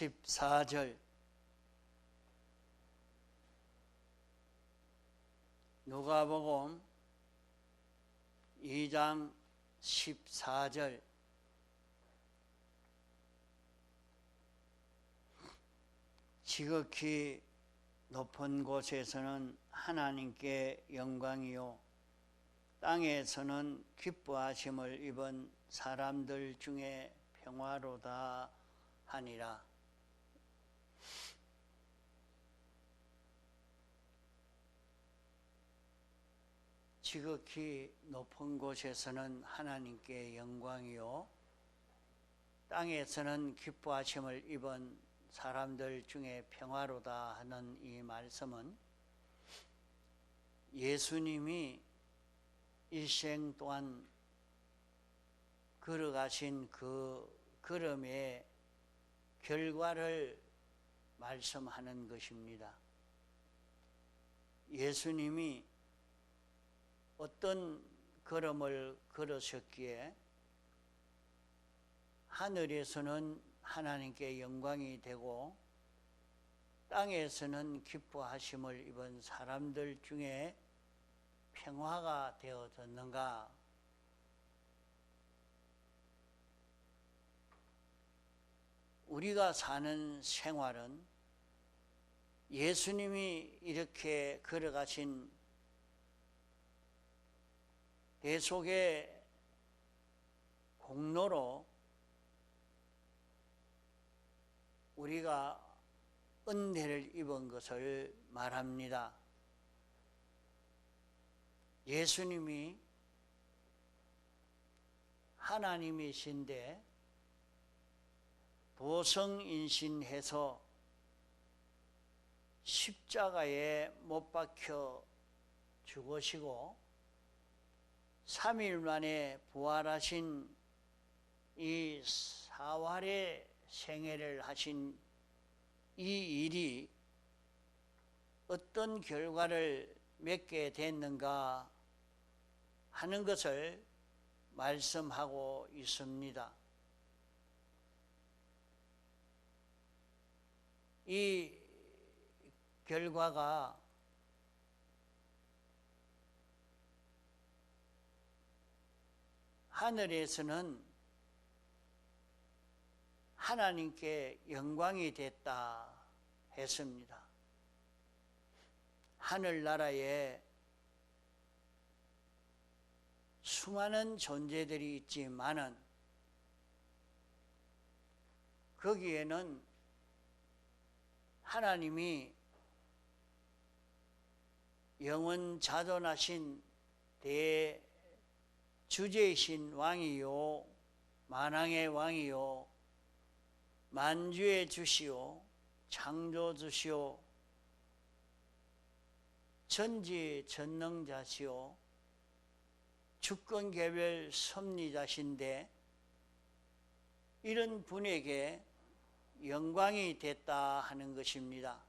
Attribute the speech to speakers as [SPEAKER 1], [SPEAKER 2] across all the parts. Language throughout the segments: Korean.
[SPEAKER 1] 14절 누가복음 2장 14절 지극히 높은 곳에서는 하나님께 영광이요 땅에서는 기뻐하심을 입은 사람들 중에 평화로다 하니라. 지극히 높은 곳에서는 하나님께 영광이요 땅에서는 기뻐하심을 입은 사람들 중에 평화로다 하는 이 말씀은 예수님이 일생 동안 걸어가신 그 걸음의 결과를 말씀하는 것입니다. 예수님이 어떤 걸음을 걸으셨기에 하늘에서는 하나님께 영광이 되고 땅에서는 기뻐하심을 입은 사람들 중에 평화가 되어졌는가? 우리가 사는 생활은 예수님이 이렇게 걸어가신 대속의 공로로 우리가 은혜를 입은 것을 말합니다. 예수님이 하나님이신데 도성인신해서 십자가에 못 박혀 죽으시고 3일 만에 부활하신 이 사활의 생애를 하신 이 일이 어떤 결과를 맺게 됐는가 하는 것을 말씀하고 있습니다. 이 결과가 하늘에서는 하나님께 영광이 됐다 했습니다. 하늘나라에 수많은 존재들이 있지만은 거기에는 하나님이 영원자존하신 대주제이신 왕이요 만왕의 왕이요 만주의 주시오 창조주시오 전지전능자시오 주권개별 섭리자신데 이런 분에게 영광이 됐다 하는 것입니다.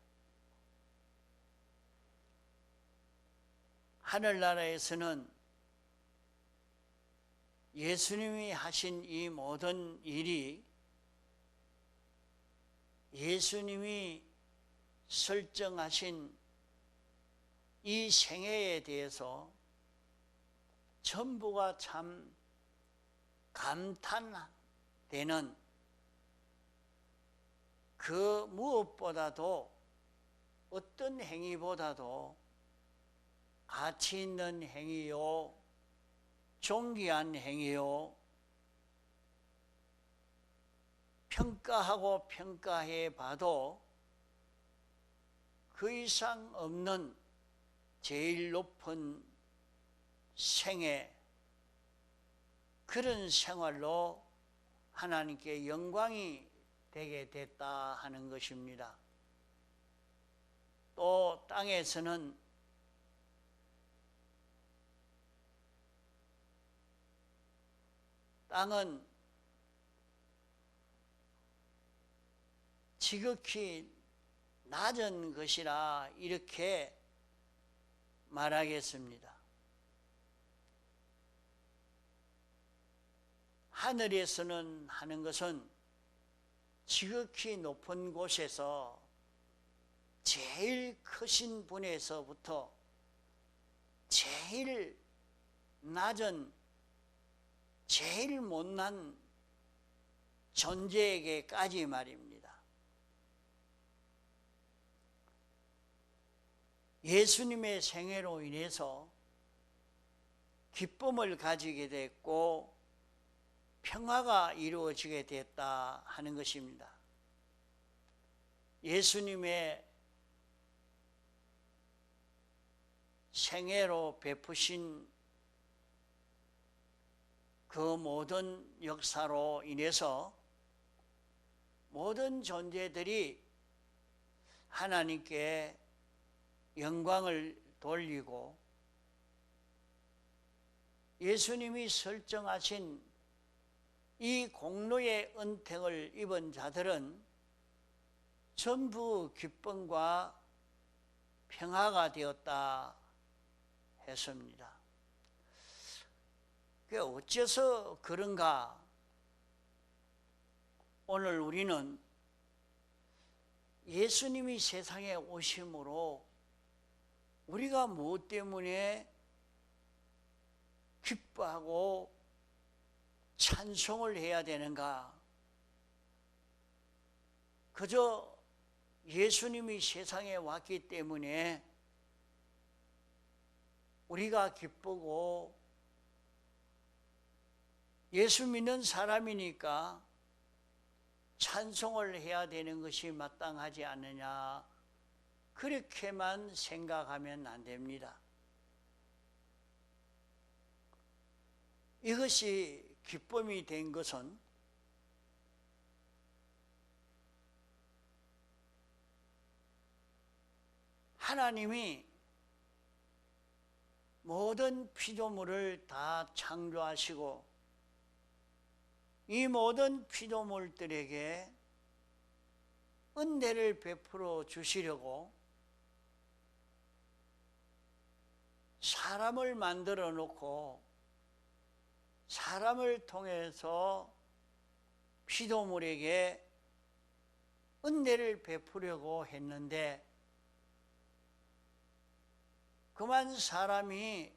[SPEAKER 1] 하늘나라에서는 예수님이 하신 이 모든 일이 예수님이 설정하신 이 생애에 대해서 전부가 참 감탄되는 그 무엇보다도 어떤 행위보다도 가치 있는 행위요 존귀한 행위요 평가하고 평가해 봐도 그 이상 없는 제일 높은 생애 그런 생활로 하나님께 영광이 되게 됐다 하는 것입니다. 또 땅에서는 땅은 지극히 낮은 것이라 이렇게 말하겠습니다. 하늘에서는 하는 것은 지극히 높은 곳에서 제일 크신 분에서부터 제일 낮은, 제일 못난 존재에게까지 말입니다. 예수님의 생애로 인해서 기쁨을 가지게 됐고 평화가 이루어지게 됐다 하는 것입니다. 예수님의 생애로 베푸신 그 모든 역사로 인해서 모든 존재들이 하나님께 영광을 돌리고 예수님이 설정하신 이 공로의 은택을 입은 자들은 전부 기쁨과 평화가 되었다 했습니다. 어째서 그런가? 오늘 우리는 예수님이 세상에 오심으로 우리가 무엇 때문에 기뻐하고 찬송을 해야 되는가? 그저 예수님이 세상에 왔기 때문에 우리가 기쁘고 예수 믿는 사람이니까 찬송을 해야 되는 것이 마땅하지 않느냐, 그렇게만 생각하면 안 됩니다. 이것이 기쁨이 된 것은 하나님이 모든 피조물을 다 창조하시고 이 모든 피조물들에게 은혜를 베풀어 주시려고 사람을 만들어 놓고 사람을 통해서 피조물에게 은혜를 베푸려고 했는데 그만 사람이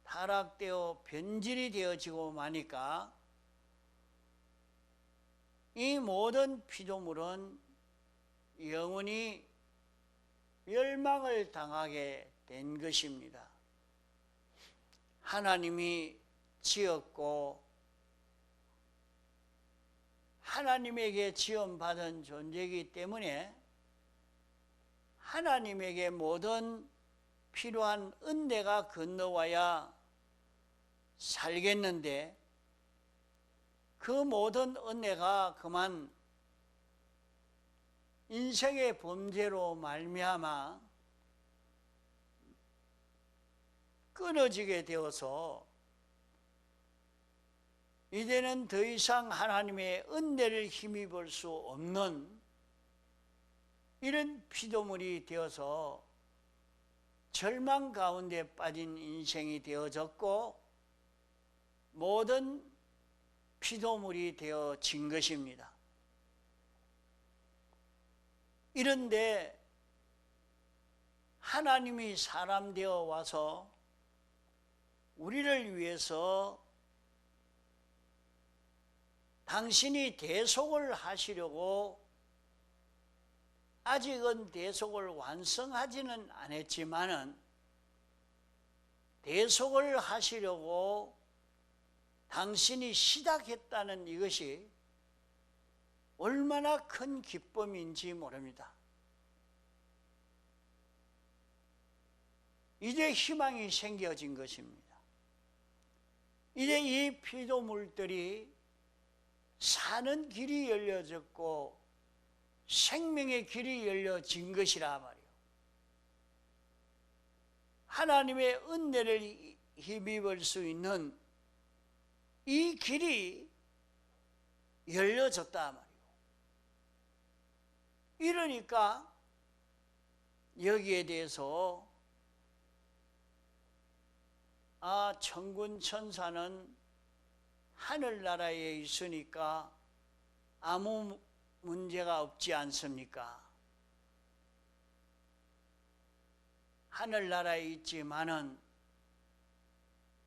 [SPEAKER 1] 타락되어 변질이 되어지고 마니까 이 모든 피조물은 영원히 멸망을 당하게 된 것입니다. 하나님이 지었고 하나님에게 지원받은 존재이기 때문에 하나님에게 모든 필요한 은혜가 건너와야 살겠는데 그 모든 은혜가 그만 인생의 범죄로 말미암아 끊어지게 되어서 이제는 더 이상 하나님의 은혜를 힘입을 수 없는 이런 피조물이 되어서 절망 가운데 빠진 인생이 되어졌고 모든 피조물이 되어진 것입니다. 이런데 하나님이 사람 되어 와서 우리를 위해서 당신이 대속을 하시려고 아직은 대속을 완성하지는 않았지만은 대속을 하시려고 당신이 시작했다는 이것이 얼마나 큰 기쁨인지 모릅니다. 이제 희망이 생겨진 것입니다. 이제 이 피조물들이 사는 길이 열려졌고 생명의 길이 열려진 것이라 말이에요. 하나님의 은혜를 힘입을 수 있는 이 길이 열려졌다 말이에요. 이러니까 여기에 대해서 천군 천사는 하늘나라에 있으니까 아무 문제가 없지 않습니까? 하늘나라에 있지만은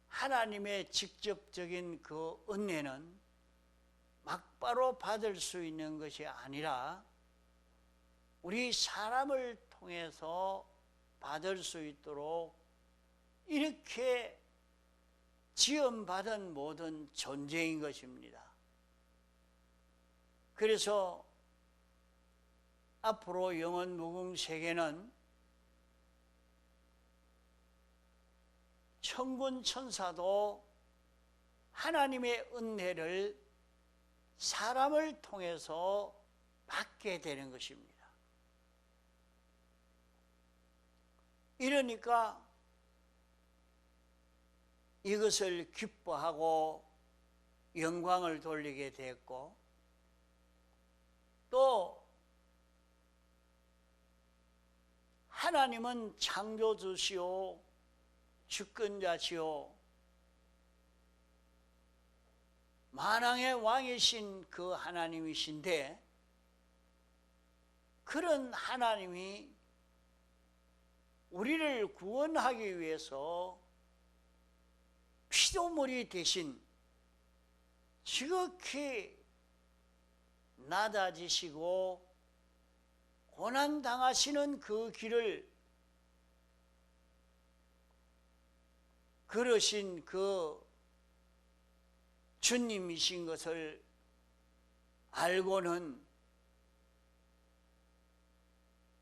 [SPEAKER 1] 하나님의 직접적인 그 은혜는 막바로 받을 수 있는 것이 아니라 우리 사람을 통해서 받을 수 있도록 이렇게 지음받은 모든 존재인 것입니다. 그래서 앞으로 영원 무궁 세계는 천군 천사도 하나님의 은혜를 사람을 통해서 받게 되는 것입니다. 이러니까 이것을 기뻐하고 영광을 돌리게 됐고, 또 하나님은 창조주시오 주권자시오 만왕의 왕이신 그 하나님이신데, 그런 하나님이 우리를 구원하기 위해서 피조물이 되신, 지극히 낮아지시고 고난당하시는 그 길을 걸으신 그 주님이신 것을 알고는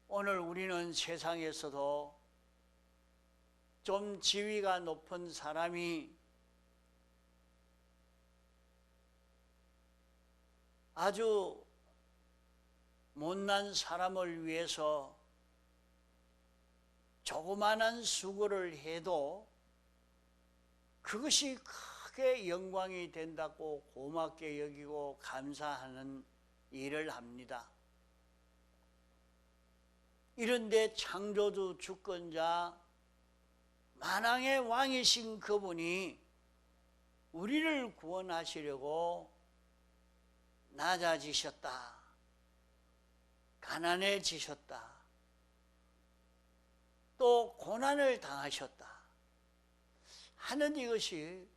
[SPEAKER 1] 오늘 우리는 세상에서도 좀 지위가 높은 사람이 아주 못난 사람을 위해서 조그마한 수고를 해도 그것이 크게 영광이 된다고 고맙게 여기고 감사하는 일을 합니다. 이런데 창조주 주권자 만왕의 왕이신 그분이 우리를 구원하시려고 낮아지셨다, 가난해지셨다, 또 고난을 당하셨다 하는 이것이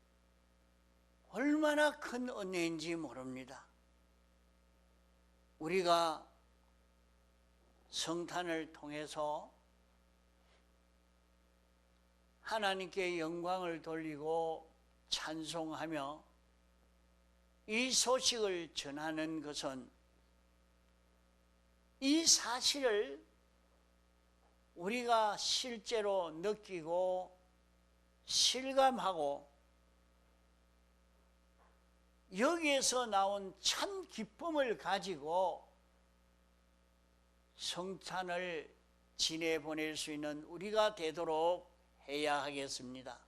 [SPEAKER 1] 얼마나 큰 은혜인지 모릅니다. 우리가 성탄을 통해서 하나님께 영광을 돌리고 찬송하며 이 소식을 전하는 것은 이 사실을 우리가 실제로 느끼고 실감하고 여기에서 나온 참 기쁨을 가지고 성탄을 지내보낼 수 있는 우리가 되도록 해야 하겠습니다.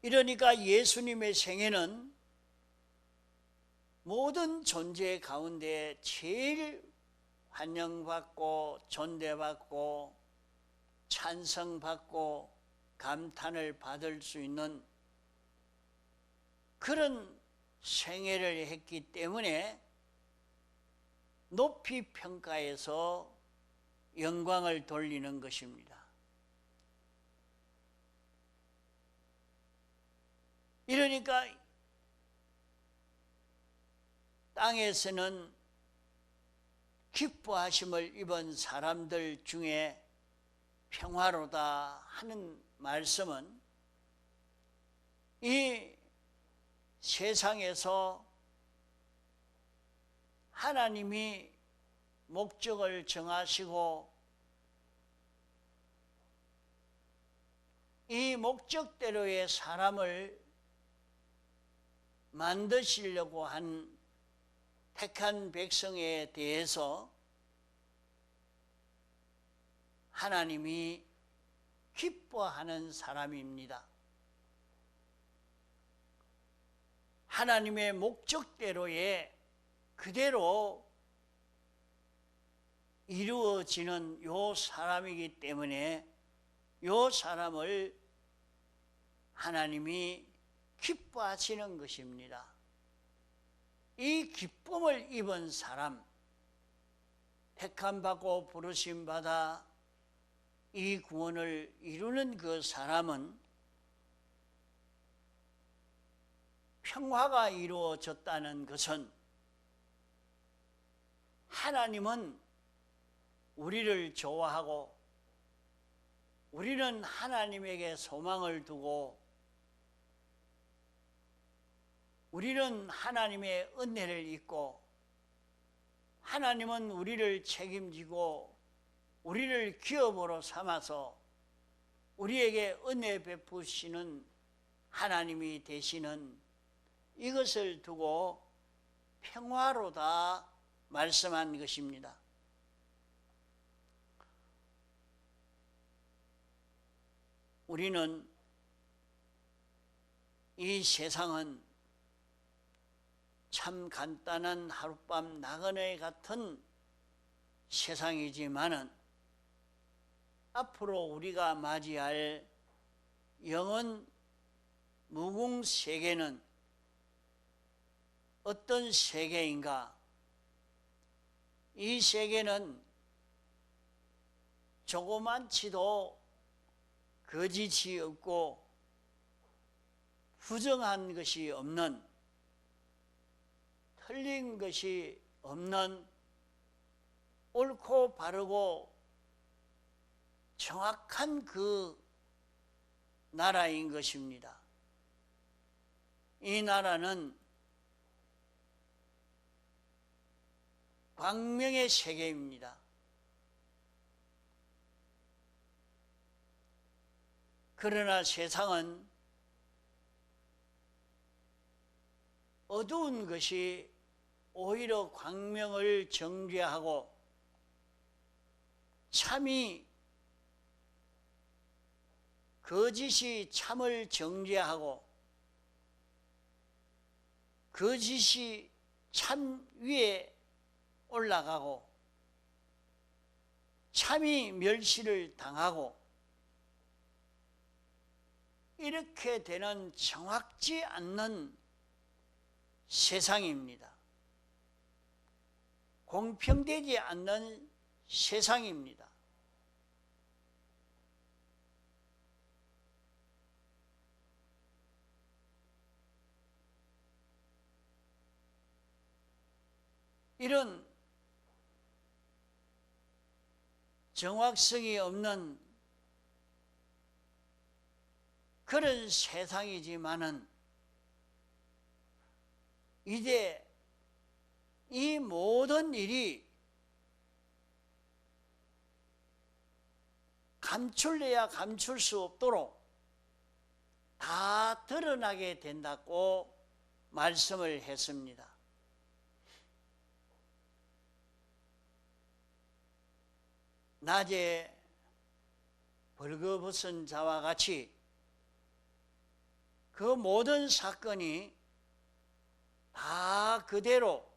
[SPEAKER 1] 이러니까 예수님의 생애는 모든 존재 가운데 제일 환영받고 존대받고 찬성받고 감탄을 받을 수 있는 그런 생애를 했기 때문에 높이 평가해서 영광을 돌리는 것입니다. 이러니까 땅에서는 기뻐하심을 입은 사람들 중에 평화로다 하는 말씀은 이 세상에서 하나님이 목적을 정하시고 이 목적대로의 사람을 만드시려고 한 택한 백성에 대해서 하나님이 기뻐하는 사람입니다. 하나님의 목적대로의 그대로 이루어지는 요 사람이기 때문에 요 사람을 하나님이 기뻐하시는 것입니다. 이 기쁨을 입은 사람, 택함받고 부르심받아 이 구원을 이루는 그 사람은 평화가 이루어졌다는 것은 하나님은 우리를 좋아하고 우리는 하나님에게 소망을 두고 우리는 하나님의 은혜를 입고 하나님은 우리를 책임지고 우리를 기업으로 삼아서 우리에게 은혜 베푸시는 하나님이 되시는 이것을 두고 평화로다 말씀한 것입니다. 우리는 이 세상은 참 간단한 하룻밤 나그네 같은 세상이지만은 앞으로 우리가 맞이할 영원 무궁 세계는 어떤 세계인가? 이 세계는 조그만치도 거짓이 없고 부정한 것이 없는, 틀린 것이 없는 옳고 바르고 정확한 그 나라인 것입니다. 이 나라는 광명의 세계입니다. 그러나 세상은 어두운 것이 오히려 광명을 정죄하고 참이 거짓이 참을 정죄하고 거짓이 참 위에 올라가고 참이 멸시를 당하고 이렇게 되는 정확지 않는 세상입니다. 공평되지 않는 세상입니다. 이런 정확성이 없는 그런 세상이지만은 이제 이 모든 일이 감출래야 감출 수 없도록 다 드러나게 된다고 말씀을 했습니다. 낮에 벌거벗은 자와 같이 그 모든 사건이 다 그대로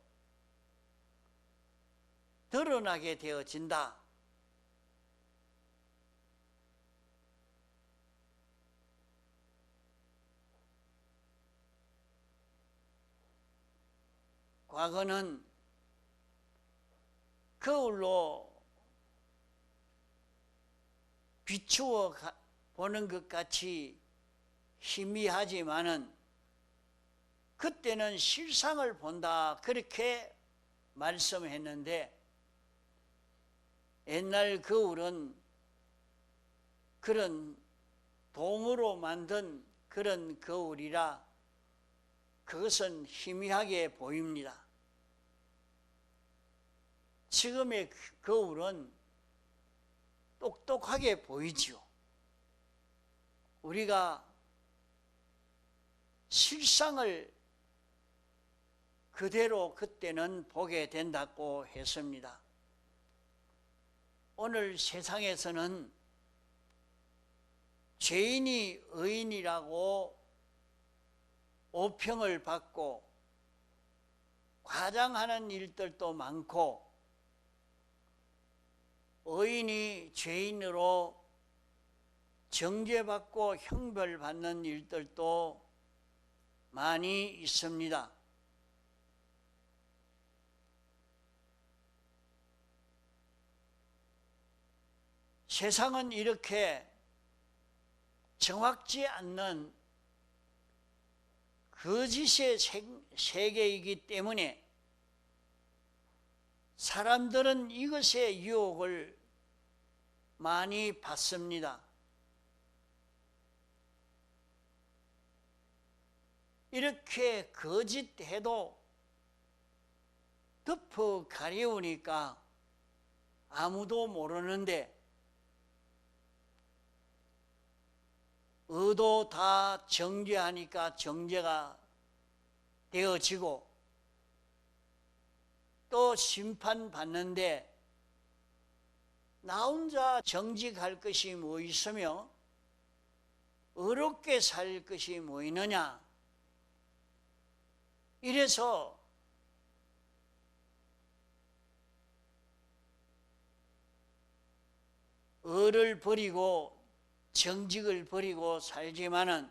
[SPEAKER 1] 드러나게 되어진다. 과거는 거울로 비추어 보는 것 같이 희미하지만은 그때는 실상을 본다 그렇게 말씀했는데 옛날 거울은 그런 동으로 만든 그런 거울이라 그것은 희미하게 보입니다. 지금의 거울은 똑똑하게 보이지요. 우리가 실상을 그대로 그때는 보게 된다고 했습니다. 오늘 세상에서는 죄인이 의인이라고 오평을 받고 과장하는 일들도 많고 의인이 죄인으로 정죄받고 형벌받는 일들도 많이 있습니다. 세상은 이렇게 정확지 않는 거짓의 세계이기 때문에 사람들은 이것의 유혹을 많이 받습니다. 이렇게 거짓해도 덮어 가려우니까 아무도 모르는데 의도 다 정죄하니까 정죄가 되어지고 또 심판받는데 나 혼자 정직할 것이 뭐 있으며 의롭게 살 것이 뭐 있느냐. 이래서 의를 버리고 정직을 버리고 살지만은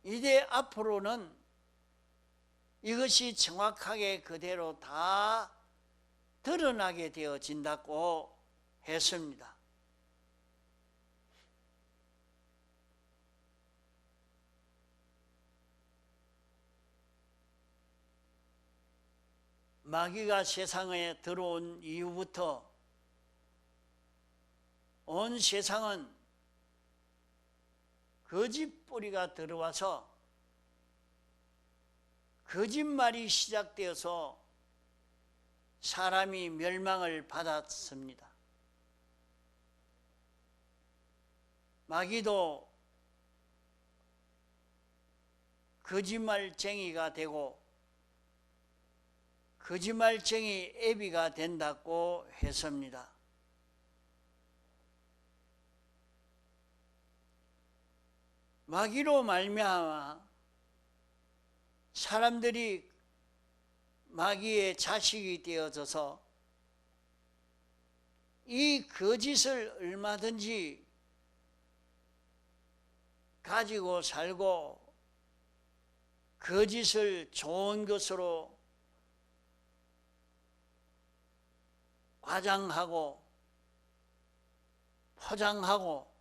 [SPEAKER 1] 이제 앞으로는 이것이 정확하게 그대로 다 드러나게 되어진다고 했습니다. 마귀가 세상에 들어온 이후부터 온 세상은 거짓 뿌리가 들어와서 거짓말이 시작되어서 사람이 멸망을 받았습니다. 마귀도 거짓말쟁이가 되고 거짓말쟁이 애비가 된다고 했습니다. 마귀로 말미암아 사람들이 마귀의 자식이 되어져서 이 거짓을 얼마든지 가지고 살고 거짓을 좋은 것으로 과장하고 포장하고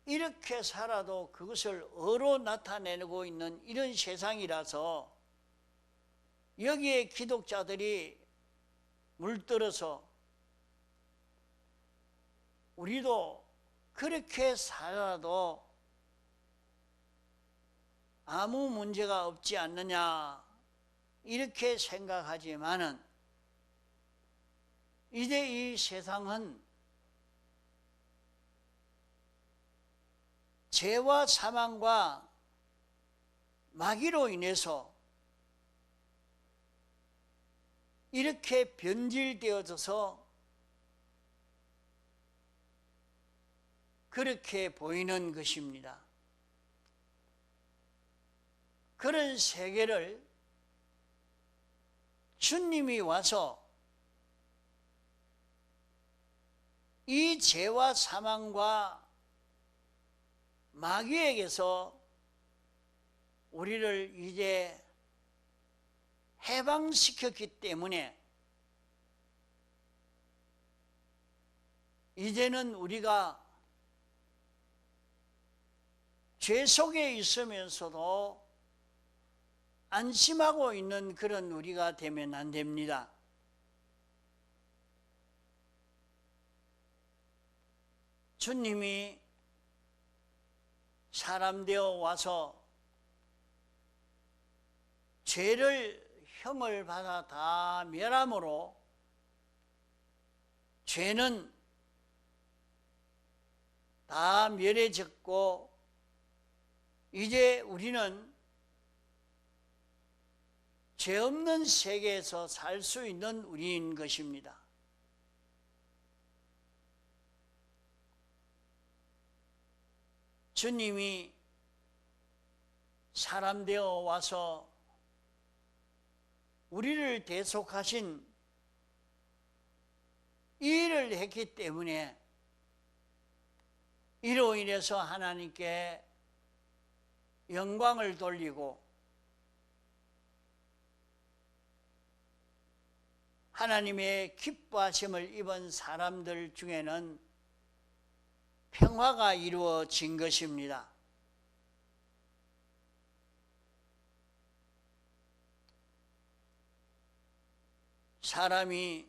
[SPEAKER 1] 이렇게 살아도 그것을 어로 나타내고 있는 이런 세상이라서 여기에 기독자들이 물들어서 우리도 그렇게 살아도 아무 문제가 없지 않느냐 이렇게 생각하지만은 이제 이 세상은 죄와 사망과 마귀로 인해서 이렇게 변질되어져서 그렇게 보이는 것입니다. 그런 세계를 주님이 와서 이 죄와 사망과 마귀에게서 우리를 이제 해방시켰기 때문에 이제는 우리가 죄 속에 있으면서도 안심하고 있는 그런 우리가 되면 안 됩니다. 주님이 사람 되어 와서 죄를 형을 받아 다 멸함으로 죄는 다 멸해졌고 이제 우리는 죄 없는 세계에서 살 수 있는 우리인 것입니다. 주님이 사람 되어 와서 우리를 대속하신 이 일을 했기 때문에 이로 인해서 하나님께 영광을 돌리고 하나님의 기뻐하심을 입은 사람들 중에는 평화가 이루어진 것입니다. 사람이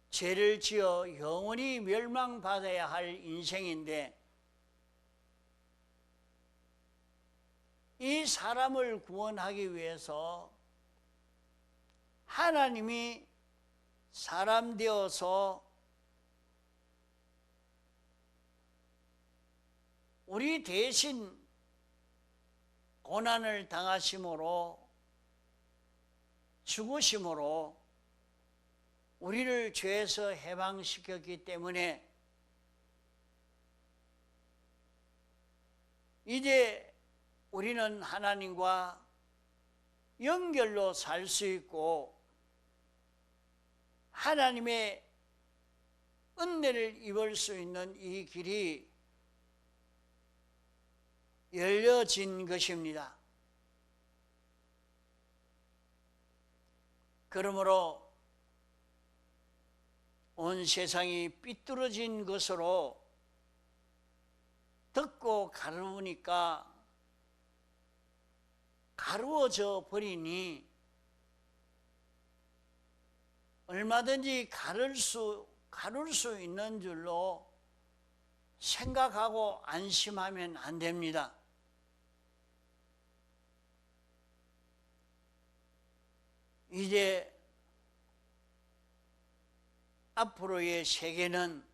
[SPEAKER 1] 죄를 지어 영원히 멸망받아야 할 인생인데 이 사람을 구원하기 위해서 하나님이 사람 되어서 우리 대신 고난을 당하심으로 죽으심으로 우리를 죄에서 해방시켰기 때문에 이제 우리는 하나님과 연결로 살 수 있고 하나님의 은혜를 입을 수 있는 이 길이 열려진 것입니다. 그러므로 온 세상이 삐뚤어진 것으로 듣고 가르우니까 가루어져 버리니 얼마든지 가를 수 있는 줄로 생각하고 안심하면 안 됩니다. 이제 앞으로의 세계는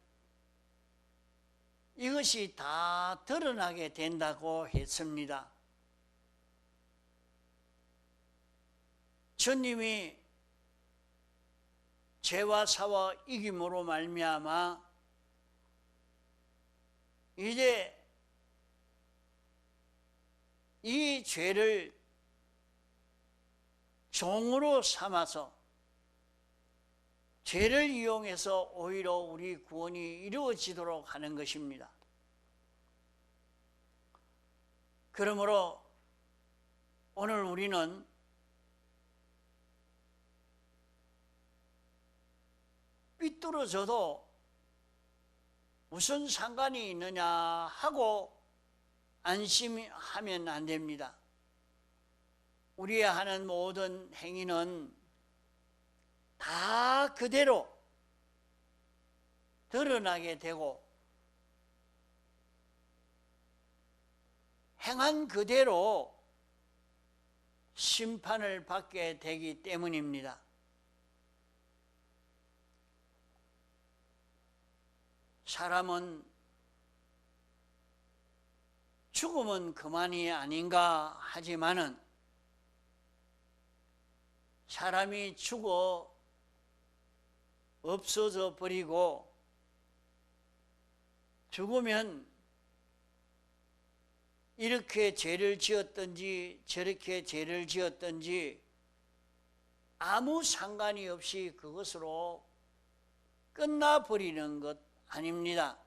[SPEAKER 1] 이것이 다 드러나게 된다고 했습니다. 주님이 죄와 사와 이김으로 말미암아 이제 이 죄를 종으로 삼아서 죄를 이용해서 오히려 우리 구원이 이루어지도록 하는 것입니다. 그러므로 오늘 우리는 삐뚤어져도 무슨 상관이 있느냐 하고 안심하면 안 됩니다. 우리가 하는 모든 행위는 다 그대로 드러나게 되고 행한 그대로 심판을 받게 되기 때문입니다. 사람은 죽으면 그만이 아닌가 하지만은 사람이 죽어 없어져 버리고 죽으면 이렇게 죄를 지었든지 저렇게 죄를 지었든지 아무 상관이 없이 그것으로 끝나버리는 것 아닙니다.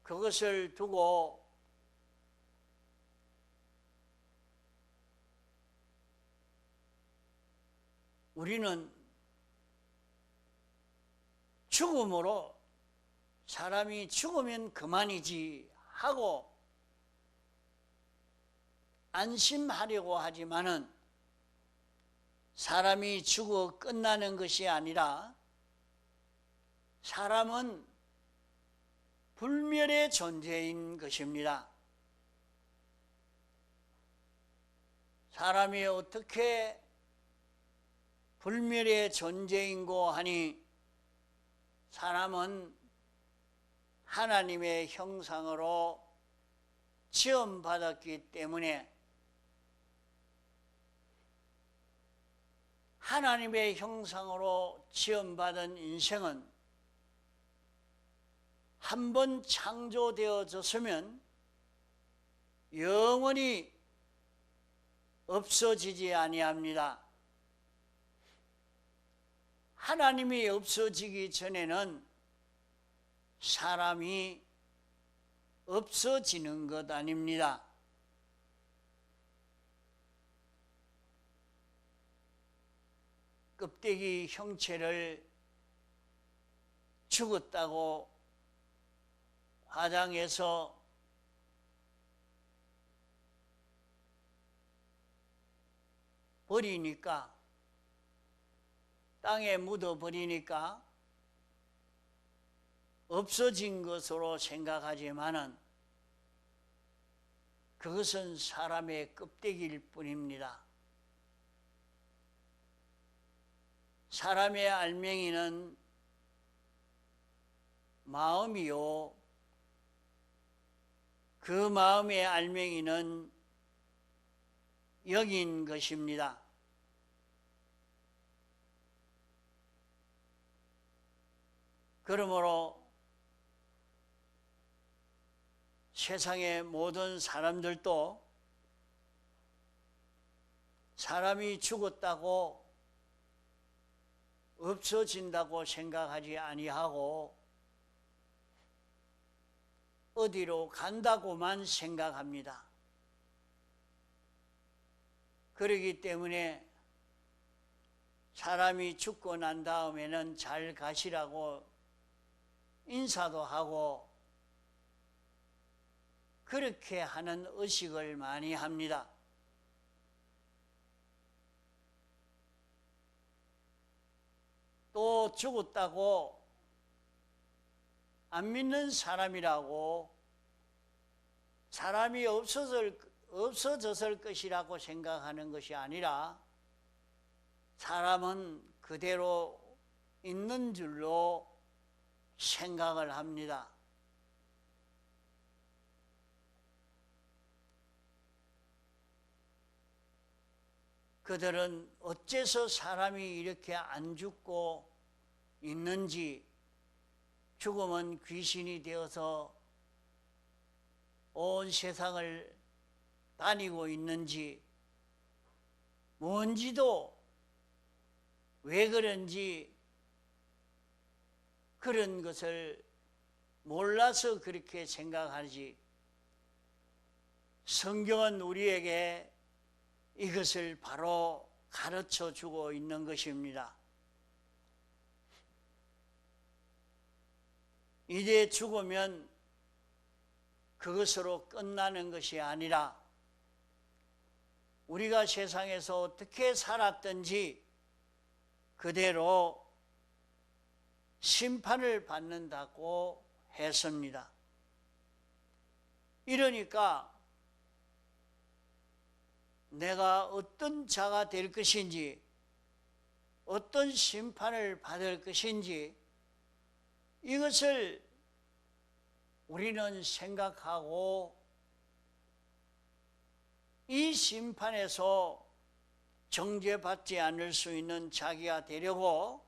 [SPEAKER 1] 그것을 두고 우리는 죽음으로 사람이 죽으면 그만이지 하고 안심하려고 하지만은 사람이 죽어 끝나는 것이 아니라 사람은 불멸의 존재인 것입니다. 사람이 어떻게 불멸의 존재인고 하니 사람은 하나님의 형상으로 지음받았기 때문에 하나님의 형상으로 지음받은 인생은 한 번 창조되어졌으면 영원히 없어지지 아니합니다. 하나님이 없어지기 전에는 사람이 없어지는 것 아닙니다. 껍데기 형체를 죽었다고 화장해서 버리니까, 땅에 묻어 버리니까 없어진 것으로 생각하지만은 그것은 사람의 껍데기일 뿐입니다. 사람의 알맹이는 마음이요, 그 마음의 알맹이는 영인 것입니다. 그러므로 세상의 모든 사람들도 사람이 죽었다고 없어진다고 생각하지 아니하고 어디로 간다고만 생각합니다. 그렇기 때문에 사람이 죽고 난 다음에는 잘 가시라고 인사도 하고 그렇게 하는 의식을 많이 합니다. 또 죽었다고 안 믿는 사람이라고 사람이 없어졌을 것이라고 생각하는 것이 아니라 사람은 그대로 있는 줄로 생각을 합니다. 그들은 어째서 사람이 이렇게 안 죽고 있는지, 죽으면 귀신이 되어서 온 세상을 다니고 있는지, 뭔지도 왜 그런지 그런 것을 몰라서 그렇게 생각하지, 성경은 우리에게 이것을 바로 가르쳐 주고 있는 것입니다. 이제 죽으면 그것으로 끝나는 것이 아니라 우리가 세상에서 어떻게 살았든지 그대로 심판을 받는다고 했습니다. 이러니까 내가 어떤 자가 될 것인지, 어떤 심판을 받을 것인지 이것을 우리는 생각하고 이 심판에서 정죄받지 않을 수 있는 자기가 되려고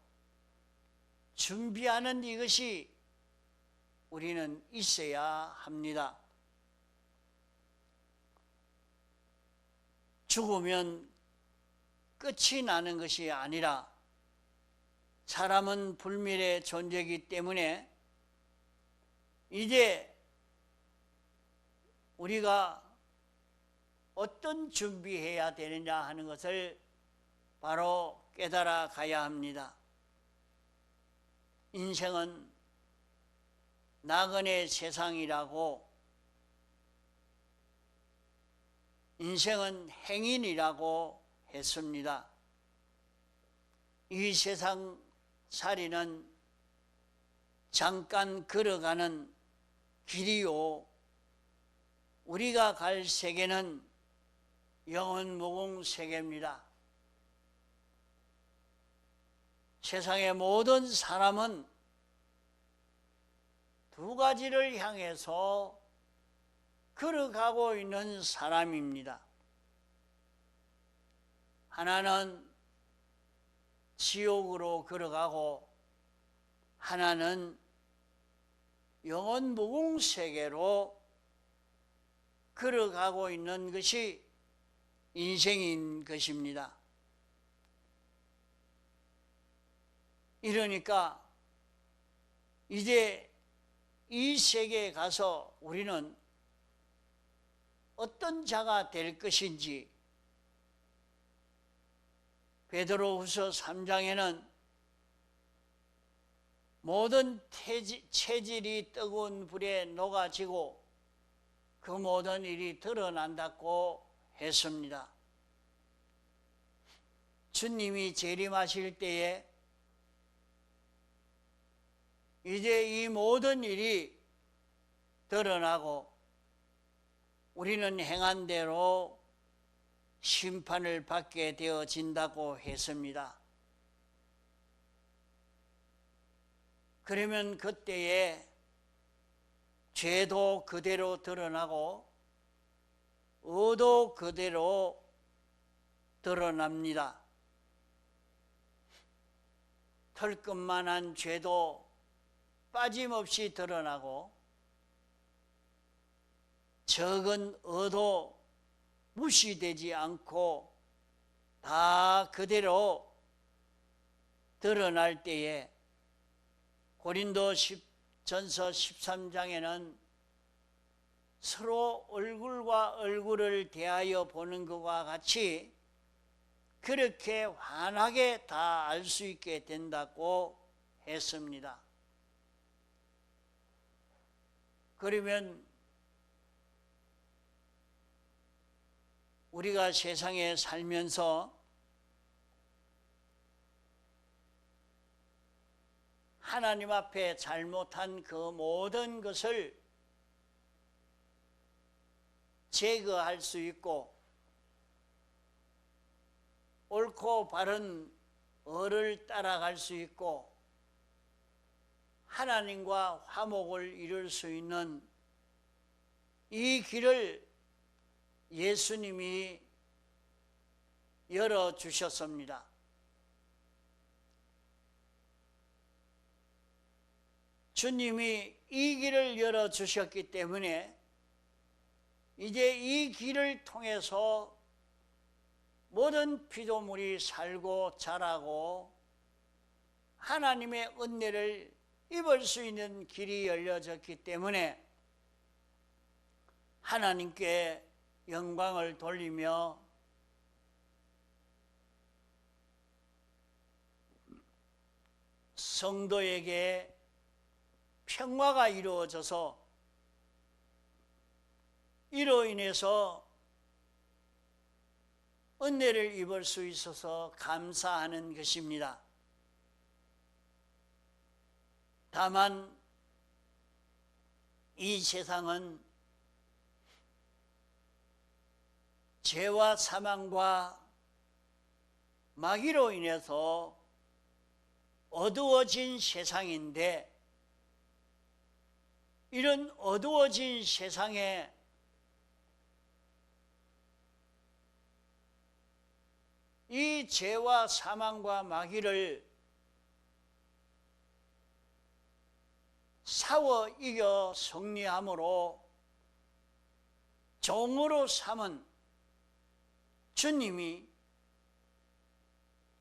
[SPEAKER 1] 준비하는 이것이 우리는 있어야 합니다. 죽으면 끝이 나는 것이 아니라 사람은 불멸의 존재이기 때문에 이제 우리가 어떤 준비해야 되느냐 하는 것을 바로 깨달아 가야 합니다. 인생은 나그네 세상이라고, 인생은 행인이라고 했습니다. 이 세상 살이는 잠깐 걸어가는 길이요, 우리가 갈 세계는 영원무궁 세계입니다. 세상의 모든 사람은 두 가지를 향해서 걸어가고 있는 사람입니다. 하나는 지옥으로 걸어가고 하나는 영원무궁 세계로 걸어가고 있는 것이 인생인 것입니다. 이러니까 이제 이 세계에 가서 우리는 어떤 자가 될 것인지, 베드로후서 3장에는 모든 체질이 뜨거운 불에 녹아지고 그 모든 일이 드러난다고 했습니다. 주님이 재림하실 때에 이제 이 모든 일이 드러나고 우리는 행한 대로 심판을 받게 되어진다고 했습니다. 그러면 그때에 죄도 그대로 드러나고 의도 그대로 드러납니다. 털끝만한 죄도 빠짐없이 드러나고 적은 의도 무시되지 않고 다 그대로 드러날 때에 고린도전서 13장에는 서로 얼굴과 얼굴을 대하여 보는 것과 같이 그렇게 환하게 다 알 수 있게 된다고 했습니다. 그러면 우리가 세상에 살면서 하나님 앞에 잘못한 그 모든 것을 제거할 수 있고 옳고 바른 의를 따라갈 수 있고 하나님과 화목을 이룰 수 있는 이 길을 예수님이 열어주셨습니다. 주님이 이 길을 열어주셨기 때문에 이제 이 길을 통해서 모든 피조물이 살고 자라고 하나님의 은혜를 입을 수 있는 길이 열려졌기 때문에 하나님께 영광을 돌리며 성도에게 평화가 이루어져서 이로 인해서 은혜를 입을 수 있어서 감사하는 것입니다. 다만 이 세상은 죄와 사망과 마귀로 인해서 어두워진 세상인데 이런 어두워진 세상에 이 죄와 사망과 마귀를 싸워 이겨 승리함으로 종으로 삼은 주님이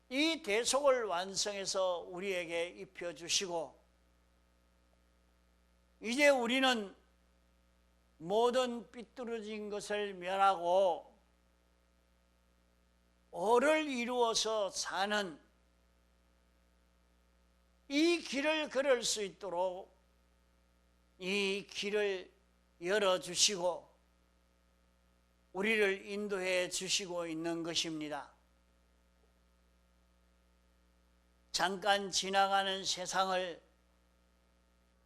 [SPEAKER 1] 이 대속을 완성해서 우리에게 입혀주시고 이제 우리는 모든 삐뚤어진 것을 멸하고 오를 이루어서 사는 이 길을 걸을 수 있도록 이 길을 열어주시고 우리를 인도해 주시고 있는 것입니다. 잠깐 지나가는 세상을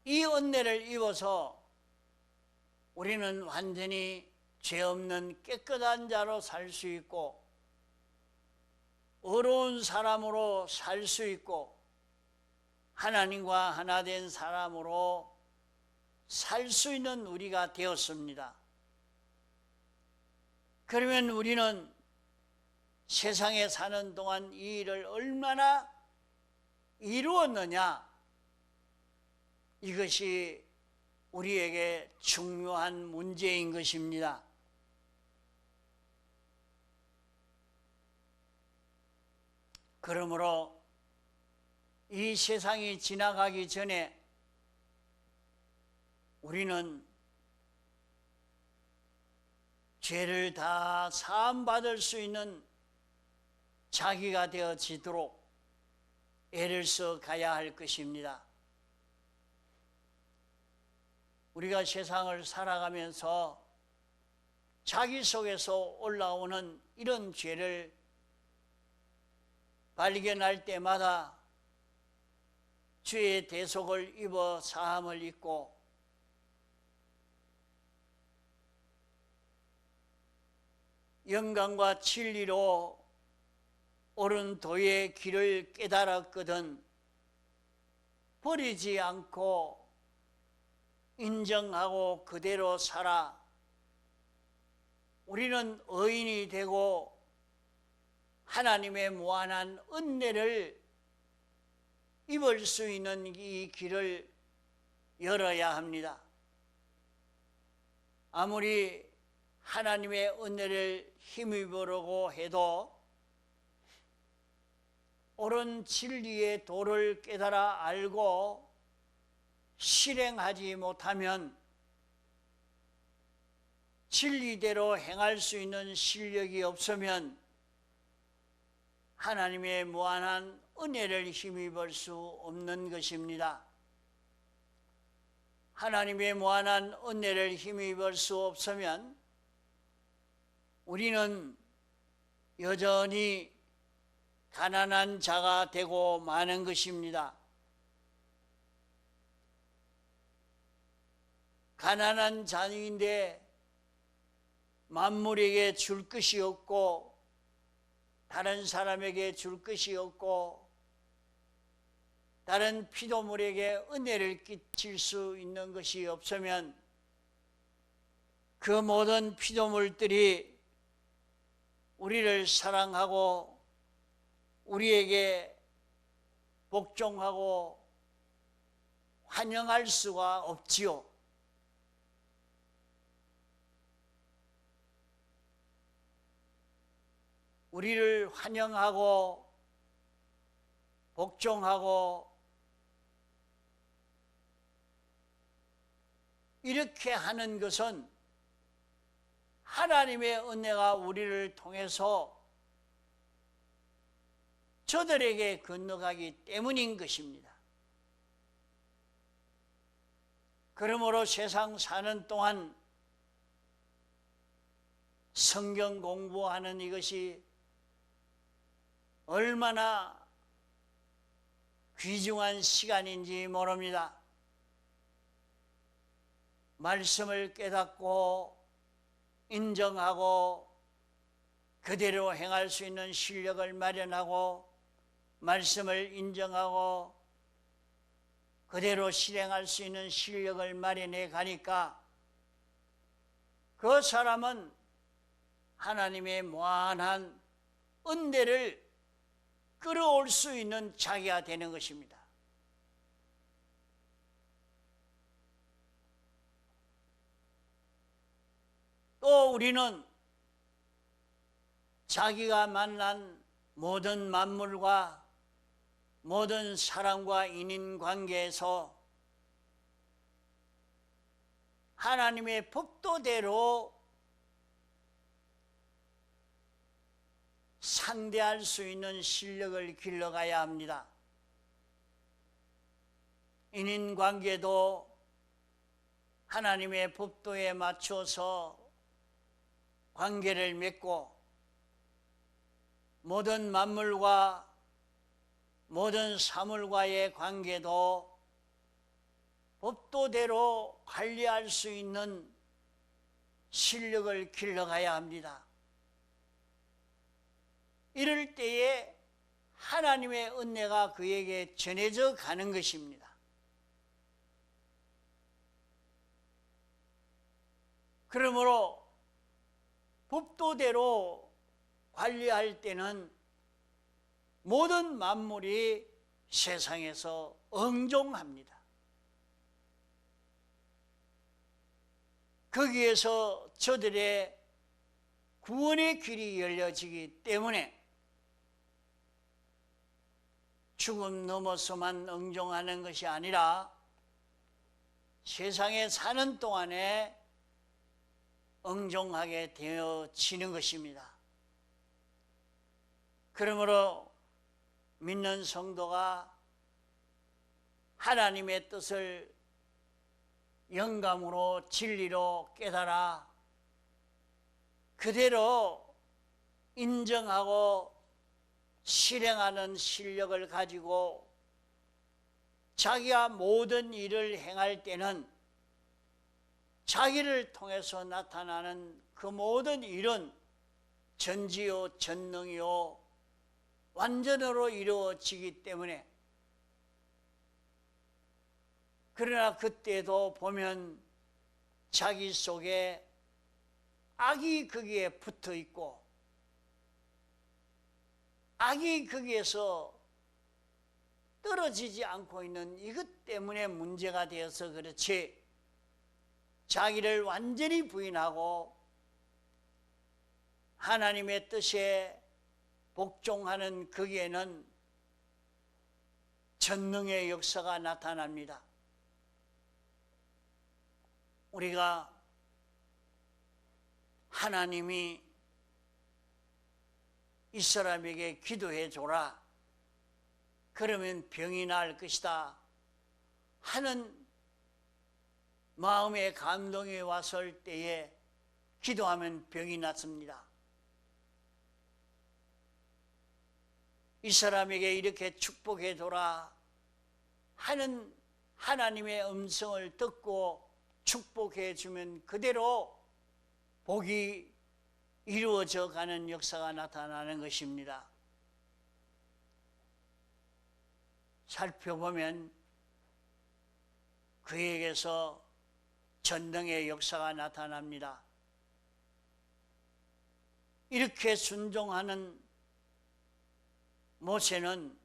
[SPEAKER 1] 이 은혜를 입어서 우리는 완전히 죄 없는 깨끗한 자로 살 수 있고 의로운 사람으로 살 수 있고 하나님과 하나 된 사람으로 살 수 있는 우리가 되었습니다. 그러면 우리는 세상에 사는 동안 이 일을 얼마나 이루었느냐? 이것이 우리에게 중요한 문제인 것입니다. 그러므로 이 세상이 지나가기 전에 우리는 죄를 다 사함받을 수 있는 자기가 되어지도록 애를 써 가야 할 것입니다. 우리가 세상을 살아가면서 자기 속에서 올라오는 이런 죄를 발견할 때마다 죄의 대속을 입어 사함을 입고 영광과 진리로 옳은 도의 길을 깨달았거든 버리지 않고 인정하고 그대로 살아 우리는 의인이 되고 하나님의 무한한 은혜를 입을 수 있는 이 길을 열어야 합니다. 아무리 하나님의 은혜를 힘입으려고 해도 옳은 진리의 도를 깨달아 알고 실행하지 못하면 진리대로 행할 수 있는 실력이 없으면 하나님의 무한한 은혜를 힘입을 수 없는 것입니다. 하나님의 무한한 은혜를 힘입을 수 없으면 우리는 여전히 가난한 자가 되고 마는 것입니다. 가난한 자인데 만물에게 줄 것이 없고 다른 사람에게 줄 것이 없고 다른 피조물에게 은혜를 끼칠 수 있는 것이 없으면 그 모든 피조물들이 우리를 사랑하고 우리에게 복종하고 환영할 수가 없지요. 우리를 환영하고 복종하고 이렇게 하는 것은 하나님의 은혜가 우리를 통해서 저들에게 건너가기 때문인 것입니다. 그러므로 세상 사는 동안 성경 공부하는 이것이 얼마나 귀중한 시간인지 모릅니다. 말씀을 깨닫고 인정하고 그대로 행할 수 있는 실력을 마련하고 말씀을 인정하고 그대로 실행할 수 있는 실력을 마련해 가니까 그 사람은 하나님의 무한한 은혜를 끌어올 수 있는 자기가 되는 것입니다. 또 우리는 자기가 만난 모든 만물과 모든 사람과 인인관계에서 하나님의 법도대로 상대할 수 있는 실력을 길러가야 합니다. 인인관계도 하나님의 법도에 맞춰서 관계를 맺고 모든 만물과 모든 사물과의 관계도 법도대로 관리할 수 있는 실력을 길러가야 합니다. 이럴 때에 하나님의 은혜가 그에게 전해져 가는 것입니다. 그러므로 법도대로 관리할 때는 모든 만물이 세상에서 응종합니다. 거기에서 저들의 구원의 길이 열려지기 때문에 죽음 넘어서만 응종하는 것이 아니라 세상에 사는 동안에 응종하게 되어지는 것입니다. 그러므로 믿는 성도가 하나님의 뜻을 영감으로 진리로 깨달아 그대로 인정하고 실행하는 실력을 가지고 자기가 모든 일을 행할 때는 자기를 통해서 나타나는 그 모든 일은 전지요 전능이요 완전으로 이루어지기 때문에, 그러나 그때도 보면 자기 속에 악이 거기에 붙어 있고 악이 거기에서 떨어지지 않고 있는 이것 때문에 문제가 되어서 그렇지, 자기를 완전히 부인하고 하나님의 뜻에 복종하는 거기에는 전능의 역사가 나타납니다. 우리가 하나님이 이 사람에게 기도해 줘라, 그러면 병이 나을 것이다 하는 마음의 감동이 왔을 때에 기도하면 병이 낫습니다. 이 사람에게 이렇게 축복해 줘라 하는 하나님의 음성을 듣고 축복해 주면 그대로 복이 이루어져 가는 역사가 나타나는 것입니다. 살펴보면 그에게서 전능의 역사가 나타납니다. 이렇게 순종하는 모세는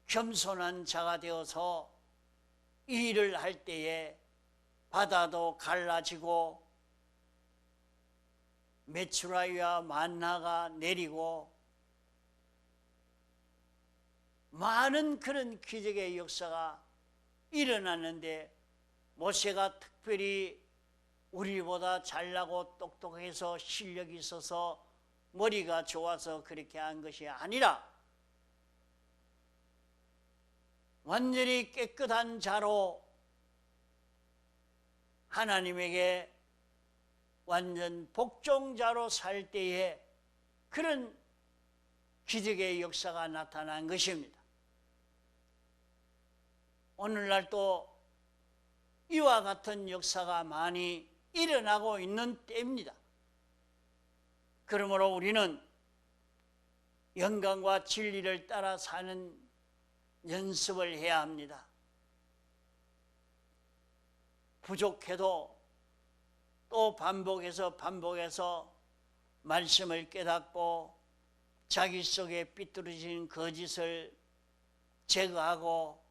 [SPEAKER 1] 겸손한 자가 되어서 이 일을 할 때에 바다도 갈라지고 메추라기와 만나가 내리고 많은 그런 기적의 역사가 일어났는데, 모세가 특별히 우리보다 잘나고 똑똑해서 실력이 있어서 머리가 좋아서 그렇게 한 것이 아니라 완전히 깨끗한 자로 하나님에게 완전 복종자로 살 때에 그런 기적의 역사가 나타난 것입니다. 오늘날 또 이와 같은 역사가 많이 일어나고 있는 때입니다. 그러므로 우리는 영광과 진리를 따라 사는 연습을 해야 합니다. 부족해도 또 반복해서 말씀을 깨닫고 자기 속에 삐뚤어진 거짓을 제거하고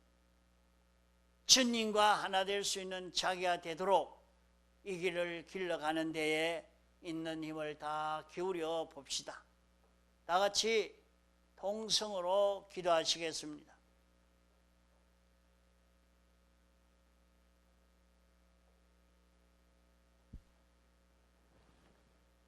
[SPEAKER 1] 주님과 하나 될 수 있는 자기가 되도록 이 길을 길러가는 데에 있는 힘을 다 기울여 봅시다. 다 같이 통성으로 기도하시겠습니다.